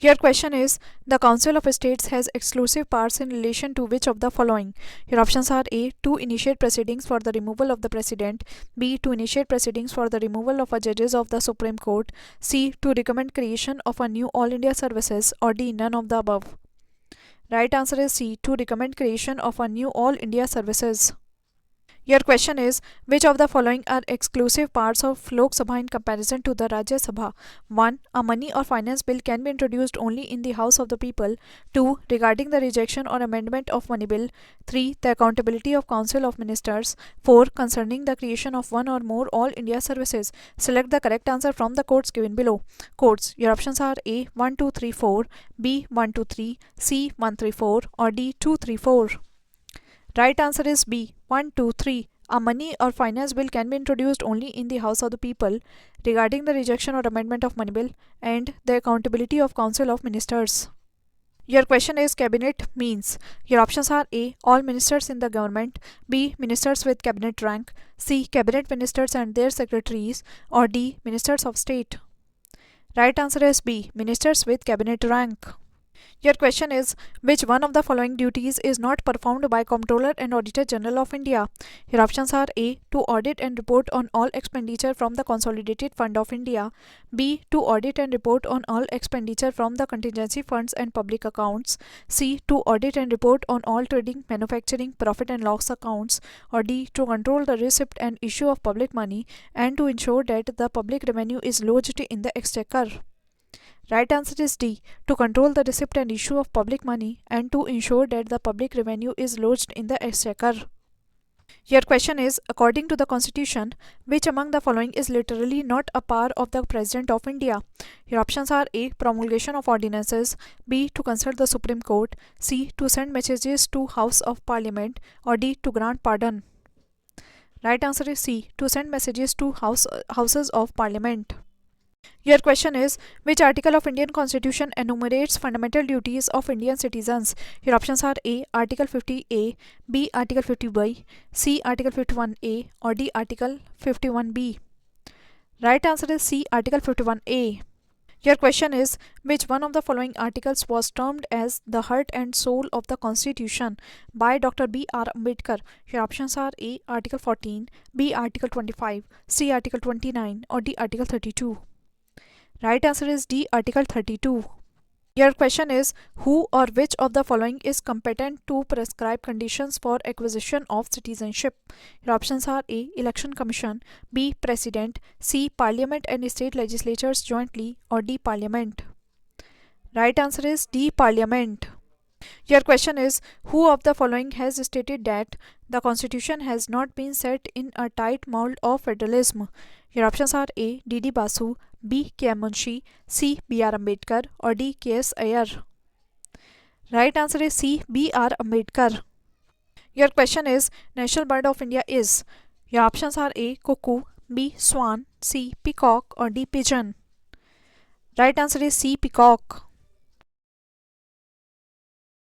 Your question is the Council of States has exclusive powers in relation to which of the following? Your options are A. To initiate proceedings for the removal of the President, B. To initiate proceedings for the removal of a judges of the Supreme Court, C. To recommend creation of a new All India Services, or D. None of the above. Right answer is C. To recommend creation of a new All India Services. Your question is which of the following are exclusive parts of Lok Sabha in comparison to the Rajya Sabha? 1. A money or finance bill can be introduced only in the House of the People. 2. Regarding the rejection or amendment of money bill. 3. The accountability of Council of Ministers. 4. Concerning the creation of one or more All India Services. Select the correct answer from the codes given below. Codes. Your options are A. 1, 2, 3, 4, B. 1, 2, 3, C. 1, 3, 4, or D. 2, 3, 4. Right answer is B. 1, 2, 3. A money or finance bill can be introduced only in the House of the People regarding the rejection or amendment of money bill and the accountability of Council of Ministers. Your question is cabinet means. Your options are A. All ministers in the government, B. Ministers with cabinet rank, C. Cabinet ministers and their secretaries, or D. Ministers of state. Right answer is B. Ministers with cabinet rank. Your question is which one of the following duties is not performed by Comptroller and Auditor General of India? Your options are A. To audit and report on all expenditure from the Consolidated Fund of India, B. To audit and report on all expenditure from the contingency funds and public accounts, C. To audit and report on all trading, manufacturing, profit and loss accounts, or D. To control the receipt and issue of public money and to ensure that the public revenue is lodged in the exchequer. Right answer is D. To control the receipt and issue of public money and to ensure that the public revenue is lodged in the exchequer. Your question is according to the Constitution, which among the following is literally not a power of the President of India? Your options are A. Promulgation of ordinances, B. To consult the Supreme Court, C. To send messages to House of Parliament, or D. To grant pardon. Right answer is C. To send messages to Houses of Parliament. Your question is which article of Indian Constitution enumerates fundamental duties of Indian citizens? Your options are A. Article 50A, B. Article 50B, C. Article 51A, or D. Article 51B. Right answer is C. Article 51A. Your question is which one of the following articles was termed as the heart and soul of the Constitution by Dr. B.R. Ambedkar? Your options are A. Article 14, B. Article 25, C. Article 29, or D. Article 32. Right answer is D. Article 32. Your question is who or which of the following is competent to prescribe conditions for acquisition of citizenship? Your options are A. Election Commission, B. President, C. Parliament and state legislatures jointly, or D. Parliament. Right answer is D. Parliament. Your question is who of the following has stated that the Constitution has not been set in a tight mold of federalism? Your options are A. D.D. Basu, B. K.M. Munshi, C. B.R. Ambedkar, or D. K.S. Iyer. Right answer is C. B.R. Ambedkar. Your question is National Bird of India is. Your options are A. Cuckoo, B. Swan, C. Peacock, or D. Pigeon. Right answer is C. Peacock.